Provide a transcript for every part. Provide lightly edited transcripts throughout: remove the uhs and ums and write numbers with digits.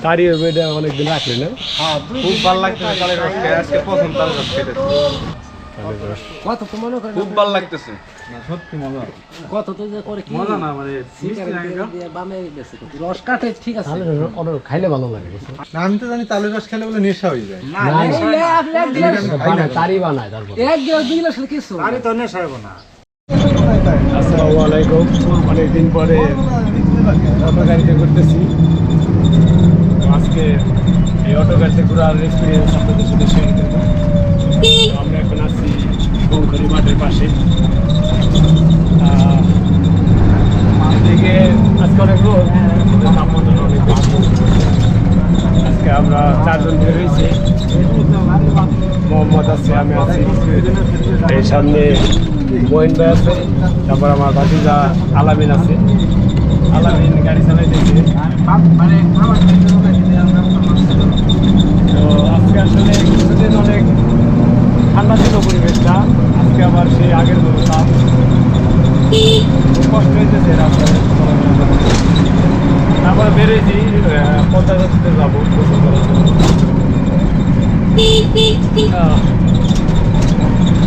তারই এটা অনেকদিন রাখলে না? খুব ভালো লাগতেছে তালের রস খেয়ে। আজকে প্রথম তালের রস খেতেছি। কত তো মনে করেন খুব ভালো লাগতেছে। সত্যি মজা। কত তো যে করে কি মজা না মানে বামে গেছে রস কাটে ঠিক আছে খাইলে ভালো লাগে। না আমি তো জানি তালের রস খেলে বলে নেশা হয়ে যায়। তারই বানায় তারপর। এক গ্লাস দুই গ্লাস কিছু আমি তো নেশা হবো না। আসসালামু আলাইকুম। অনেকদিন পরে অটো গাড়িতে ঘুরতেছি। আজকে এই অটো গাড়িতে ঘোরার এক্সপিরিয়েন্স আপনাদের সাথে শেয়ার করব। আমরা এখন আছি বংখরি মাঠের পাশে। এদিকে আজকে অনেক রোদ, তাপমাত্রা অনেক বেশি। আজকে আমরা চারজন বের হয়েছি। মোহাম্মদ আছে, আমি আছি, এই সামনে মহিন ভাই আছে, তারপর আমার ভাতিজা আলামিন আছে। আলামিন গাড়ি চালাইতেছে। তো আজকে আসলে কিছুদিন অনেক ঠান্ডা ছিল পরিবেশটা, আজকে আবার সেই আগের মতো তাপ। খুব কষ্ট হইতেছে রাস্তায় চলাফেরা করতে। তারপরে বেরোয়েছি পদ্মা নদীতে যাবো গোসল করার জন্য।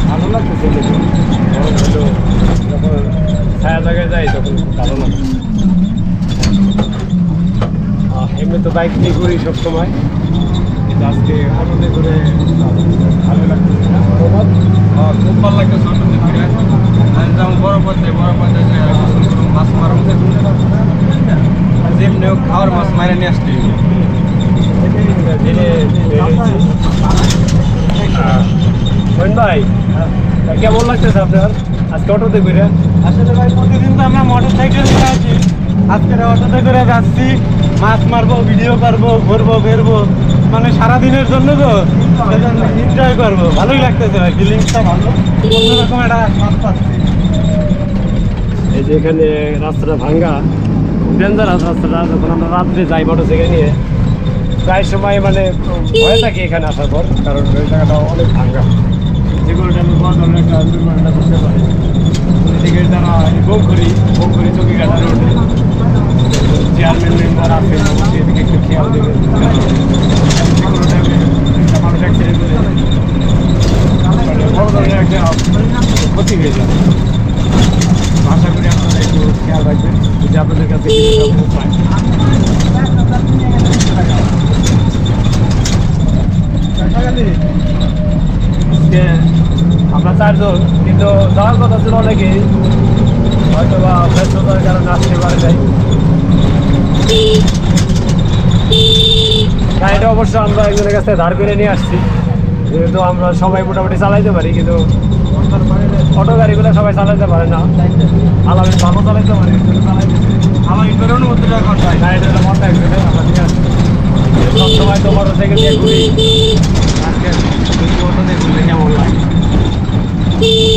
ভালো লাগতেছে দেখুন, গরম হলেও যখন ছায়া জায়গায় যাই তখন ভালো লাগে। এমনি তো বাইক নিয়ে ঘুরি সবসময়, কিন্তু আজকে অটোতে করে ভালো লাগতেছে না? খুব ভালো লাগতেছে অটোতে ঘুরে। যেমন বড় পর্যায়ে মাছ মারা যেমনি খাওয়ার মাছ মারে নিয়ে আসতে মহিন ভাই, কেমন লাগতেছে আপনার আজকে অটোতে ঘুরে? আসলে ভাই প্রতিদিন তো আমরা মোটর সাইকেল নিয়ে আছি, আজকে অটোতে করে যাচ্ছি, মাছ মারবো, ভিডিও করবো, ঘুরবো বেরবো, মানে সারাদিনের জন্য তো এনজয় করবো। ভালোই লাগতেছে ভাই, ফিলিংসটা ভালো, অন্যরকম একটা স্বাদ পাচ্ছি। এই যে এখানে রাস্তাটা ভাঙ্গা, ডেঞ্জারাস রাস্তাটা। যখন আমরা রাত্রে যাই মোটর সাইকেল নিয়ে, প্রায় সময় মানে ভয় থাকে এখানে আসার পর, কারণ ওই জায়গাটা অনেক ভাঙ্গা। যেগুলো টাইমে বড় ধরনের একটা দুর্ঘটনা করতে পারে। এদিকে যারা বংখরি চকিঘাটা রোডে চেয়ারম্যান মেম্বার আছে, অবশ্যই এদিকে একটু খেয়াল দেবেন। যেগুলো টাইমে একটা মানুষ অ্যাক্সিডেন্ট করে মানে বড় ধরনের একটা ক্ষতি হয়ে যাবে। আশা করি আপনারা একটু খেয়াল রাখবেন, যদি আপনাদের কাছে পাই। আমরা চারজন, কিন্তু যাওয়ার কথা ছিল অনেকে, হয়তো বা ব্যস্ততার কারণে আসতে পারে নাই। গাড়িটা অবশ্য আমরা একজনের কাছ থেকে ধার করে নিয়ে আসছি, যেহেতু আমরা সবাই মোটামুটি চালাইতে পারি, কিন্তু অটো গাড়িগুলো সবাই চালাইতে পারে না। আলামিন ভালো চালাইতে পারে, আলামিন করে অনুমতিটা এখন পাই। গাড়িটা মনটা একজনে আমরা নিয়ে আসছি। সবসময় তো মোটর সাইকেল দিয়ে ঘুরি, আজকে অটোতে ঘুরলে কেমন লাগে?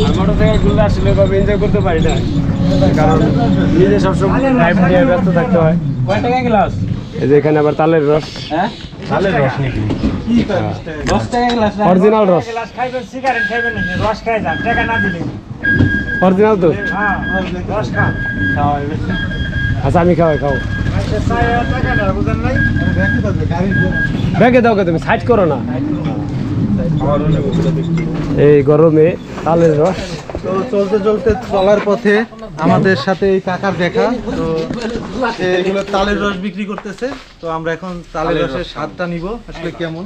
আর মোটর সাইকেল ঘুরলে আসলে এভাবে এনজয় করতে পারি না, কারণ নিজে সবসময় ড্রাইভ নিয়ে ব্যস্ত থাকতে হয়। কয় টাকা গ্লাস? এই যে এখানে আবার তালের রস, হ্যাঁ, তালের রস নাকি? 10 টাকা গ্লাস। অরিজিনাল রস, খাইবেন সিগারেট খাইবেন রস খাই যান টাকা না দিলে অরিজিনাল তো। হ্যাঁ রস খান আচ্ছা আমি খাও। টাকা বুঝেন নাই ব্যাগে দাও, তুমি সাইড করো না। এই গরমে তালের রস। তো চলতে চলতে চলার পথে আমাদের সাথে এই কাকার দেখা, তো এগুলো তালের রস বিক্রি করতেছে। তো আমরা এখন তালের রসের স্বাদটা নিব, আসলে কেমন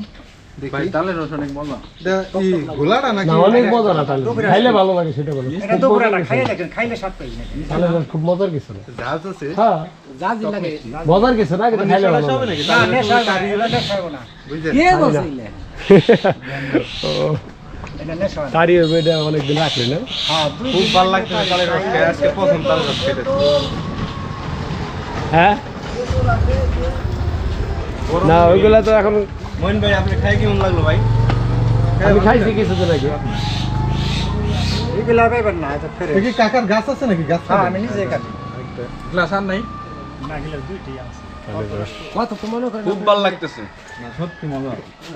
দেখি। তালের রস অনেক মজা। এটা কি ঘোলাটা নাকি? না, অনেক মজা না তালের রস। খাইলে ভালো লাগে সেটা বলো। এটা তো পুরা না খাইলে দেখেন খাইলে স্বাদ পাই না তালের রস খুব মজার কিছু না। ঝাঁজ আছে। হ্যাঁ, যা জি লাগে মজার কিছু না, কিন্তু খাইলে ভালো হবে লাগে। নাকি? না নেশা খাইবো না বুঝলেন? কে বলছিলে ও, এটা নেশা তারই এটা অনেকদিন রাখলে না? হ্যাঁ খুব ভালো লাগতেছে তালের রস খেয়ে। আজকে প্রথম তালের রস খেতেছি। হ্যাঁ, না ওইগুলা তো এখন মহিন ভাই, আপনি খাই কেমন লাগলো ভাই? আমি খাইছি কিছুদিন আগে। এগুলা পাইবেন না এটা ফেরে দেখি কাকার গাছ আছে নাকি? গাছ হ্যাঁ আমি নিজে কাটি গ্লাস আর নাই? না গেলে দুইটাই আছে তালের রস। কত তো মনে করেন খুব ভালো লাগতেছে। সত্যি মজা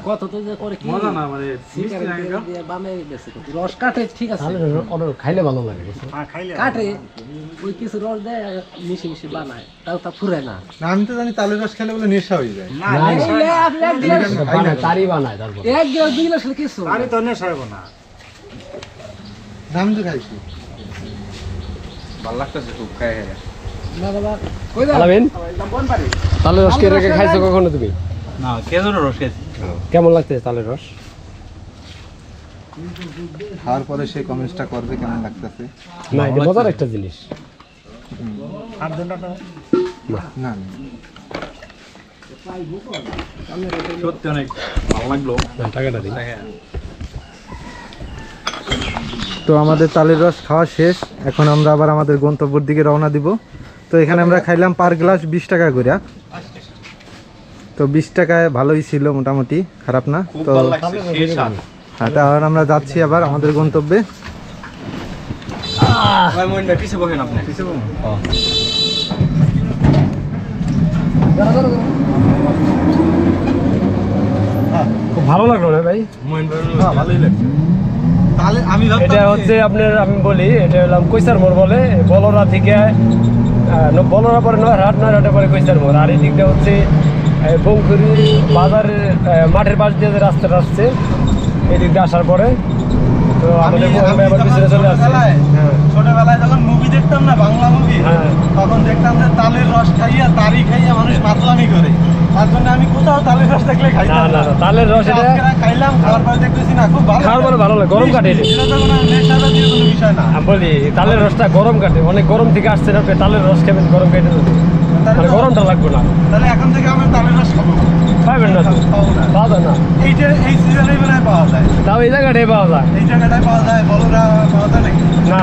কত তো যে করে কি মজা না মানে সিগারেট দিয়ে বামে গেছে কিন্তু। রস কাটে ঠিক আছে, তালের রস অনেক খাইলে ভালো লাগে বুঝছো? কাটে ওই কিছু রস দেয় মিশি মিশি বানায়, তাও তা ফুরে না। না আমি তো জানি তালের রস খেলে বলে নেশা হয়ে যায় না, না, এই আপনি এক গ্লাস বানায়, তারই বানায় তারপর। এক গ্লাস দুই গ্লাস হলে কিছু আমি তো নেশা হইব না, নাম তো খাইছি। ভালো লাগতেছে খুব খাই খাই। না বাবা কই দাও আলামিন, তালের রস কে রেখে খাইছো কখনো তুমি? না খেজুরের রস খেয়েছি। কেমন লাগতেছে তালের রস? খাওয়ার পরে সেই কমেন্টসটা করবে কেমন লাগতেছে। না, এটা মজার একটা জিনিস। না সত্যি অনেক ভালো লাগলো। না, টাকাটা দিই। তো আমাদের তালের রস খাওয়া শেষ, এখন আমরা আবার আমাদের গন্তব্যের দিকে রওনা দিব। তো এখানে আমরা খাইলাম পার গ্লাস 20 টাকা করে। তো 20 টাকায় ভালোই ছিল, মোটামুটি খারাপ না। খুব তো ভালো লাগছে, সেই স্বাদ। এখন আমরা যাচ্ছি আবার আমাদের গন্তব্যে। ভাই মইনটা পিছে বসেন আপনি। খুব ভালো লাগলো না ভাই? মইন ভাই ভালোই লাগছে। তাহলে আমি এটা হচ্ছে আপনার, আমি বলি এটা হলাম কৈসার মোড় বলে, বলরা থেকে বলরা পরে নয়হাট, নয়হাটে পরে কৈসার মোড়। আর এই দিকটা হচ্ছে বঙ্কুরি বাজারের মাঠের পাশ দিয়ে যে রাস্তাটা আসছে, এই দিক দিয়ে আসার পরে তো আমাদের মোহন ভাই আবার পিছনে চলে আসছে। হ্যাঁ, ছোটবেলায় যখন মুভি দেখতাম না, বাংলা মুভি, হ্যাঁ। তখন দেখতাম যে তালের রস খাইয়া তারি খাইয়া মানুষ মাতলামি করে। তার জন্য আমি কোথাও তালের রস দেখলে না খাইতাম না না। না, তালের রস এটা আজকে খাইলাম, খাওয়ার পরে দেখতেছি না খুব ভালো। খাওয়ার পরে ভালো লাগে, গরম কাটে এটা। এটা তো কোনো নেশাজাতীয় কোনো বিষয় না। আমি বলি তালের রসটা গরম কাটে, অনেক গরম থেকে আসছে না, আপনি তালের রস খাবেন গরম কেটে দেবে, মানে গরমটা লাগবে না। তাহলে এখন থেকে আমরা তালের রস খাবো। পাবেন না তো, খাবো না। পাওয়া যায় না, এইটা এই সিজনেই মনে হয় পাওয়া যায়। তাও এই জায়গাটাই পাওয়া যায় এই জায়গাটায় পাওয়া যায়, বড়রা পাওয়া যায় নাকি? না।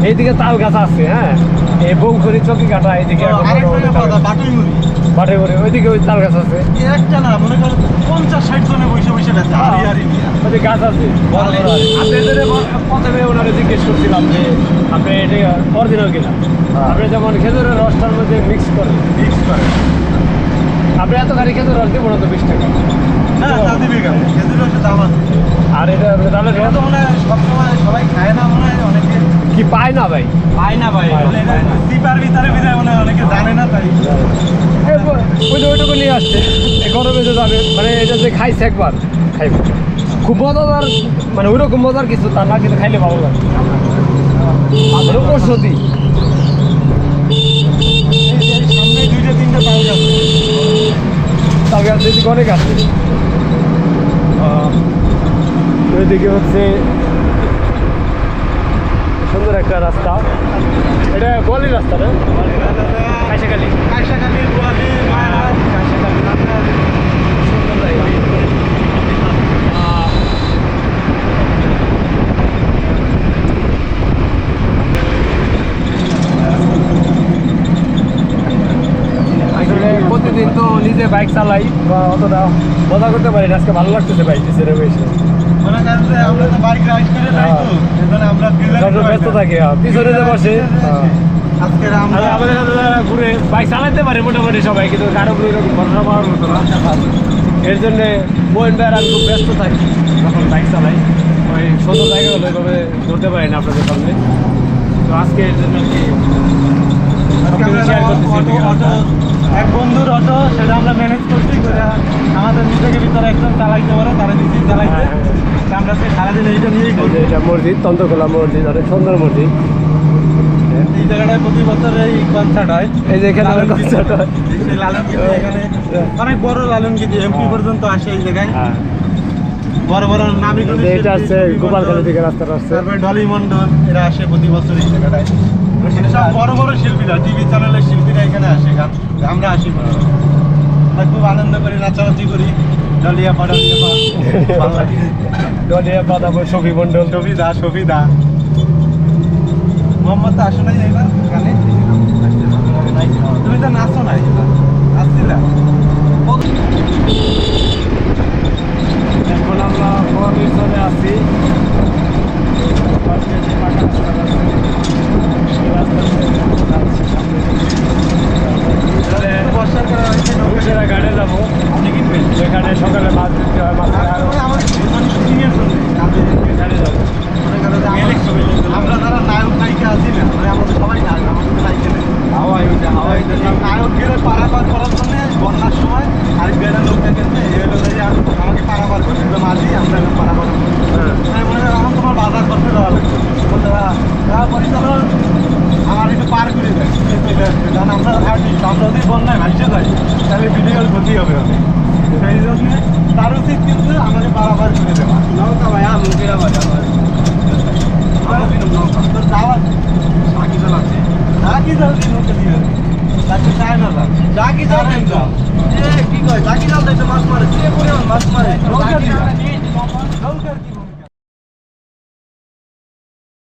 এইদিকে তাল গাছ আছে, হ্যাঁ, এই বংকুরি চকি কাটা, এইদিকে আরেক জায়গায় পাওয়া যায়, বাটুই মুড়ি। বাটে করে ওইদিকে ওই তাল গাছ আছে, একটা না, মনে করো 50-60 জনে বসে বসে গেছে হারি হারি নিয়ে। ওই গাছ আছে বড় বড়। আপনাদের প্রথমে ওনারা জিজ্ঞেস করছিলাম যে আপনি এটা অরিজিনাল কিনা। আপনি যেমন খেজুরের রসটার মধ্যে মিক্স করেন, আপনি এত গাড়ি খেজুর রস দিব না তো 20 টাকা। না, তা দিবে কেন? খেজুর রসের দাম আছে। আর এটা তাহলে এটা তো মনে হয় সবসময় সবাই খায় না, মনে হয় অনেকে কি পায় না ভাই? পাই না ভাই। বলে এটা সিপার ভিতরে ভিতরে মনে হয় অনেকে জানে না, তাই ওই যে ওইটুকু নিয়ে আসছে, এই গরমে যে যাবে, মানে এটা যে খাইছে একবার খাইব, খুব মজাদার, মানে ওইরকম মজার কিছু তা না, কিন্তু খাইলে ভালো লাগে। আর ঔষধি সামনে 2-3টা পাওয়া যাবে। তাল গাছ এদিকে অনেক আছে। ওইদিকে হচ্ছে সুন্দর একটা রাস্তা, এটা গোয়ালির রাস্তা না? কাইসাখালী। কাইসাখালী, গোয়ালি, মায়াবাদ, সুন্দর জায়গা। আসলে প্রতিদিন তো নিজে বাইক চালাই বা অতটা মজা করতে পারি না, আজকে ভালো লাগতেছে বাইক ছেড়ে বসে। মনে করেন যে আমরা তো বাইক রাইড করে যাই, তো এজন্য আমরা সবসময় ব্যস্ত থাকি, পিছনে যে বসে। আজকে আমরা আর আমাদের সাথে যারা ঘুরে বাইক চালাতে পারে মোটামুটি সবাই, কিন্তু কারো উপরে এরকম ভরসা পাওয়ার মতো না। এর জন্য মোহন ভাই আর আমি খুব ব্যস্ত থাকি যখন বাইক চালাই, ওই সুন্দর জায়গাগুলো ওইভাবে ধরতে পারি না আপনাদের সামনে। তো আজকে এর জন্য কি শেয়ার করতেছি। এক বন্ধুর অটো, সেটা আমরা ম্যানেজ করছি করে আমাদের নিজেকে ভিতরে একজন চালাইতে পারে, তারা দিচ্ছি চালাইতে। আমরা সে সারাদিন এইটা নিয়েই এই করি। যে এটা মসজিদ, তন্তখোলা মসজিদ, অনেক সুন্দর মসজিদ। এই জায়গাটায় প্রতি বছর এই কনসার্ট হয়। এই যে এখানে লালন কনসার্ট হয়। সেই লালন গীতি এখানে অনেক বড় লালন গীতি, এমপি পর্যন্ত আসে এই জায়গায়। হ্যাঁ, বড় বড় নামি এই যে এটা আসছে গোপালখালী থেকে রাস্তাটা আসছে। তারপরে ডলি মন্ডল, এরা আসে প্রতি বছর এই জায়গাটায়। এখানে সব বড় বড় শিল্পীরা, টিভি চ্যানেলের শিল্পীরা এখানে আসে, আমরা আসি। আমরা খুব আনন্দ করি, নাচানাচি করি, ডলিয়া পাডলিয়া ভালো লাগে। ডলিয়া বাদাবো, শফি মন্ডল, সফিদা মোহাম্মদ তো আসো নাই এবার গানে? তুমি তো নাচো নাই এবার, নাচছিলা? এখন আমরা ফোয়ারিজনে আছি। পাশে যে পাকা রাস্তা আছে, সেই রাস্তা দিয়ে যাচ্ছি সামনে। বর্ষার নায়ক গেলে পারাপার করার জন্য বন্যার সময় আর বেড়া লোকটা গেছে আমাকে পারাপার করে মাঝি আমরা পারাপার করি মনে হয় এখন তোমার বাজার করতে দেওয়া লাগবে বলতে পরিচালক আমার একটু পার করে দেয় কারণ আমরা হাঁটি আমরা যদি বন্যায় ভাসতে যাই তাহলে ভিডিওর ক্ষতি হবে অনেক সেই জন্য তার উচিত কিন্তু আমাকে পারাপার করে দেওয়া নৌকা ভাই মুখের আবার তোর যাওয়া বাকি চালাচ্ছে কি যাচ্ছি নৌকা দিয়ে তাকে চায় না জাকি যাও কিন্তু কি কয় জাকি যাও তো মাছ মারে সে পরিমাণ মাছ মারে নৌকা দিয়ে নৌকার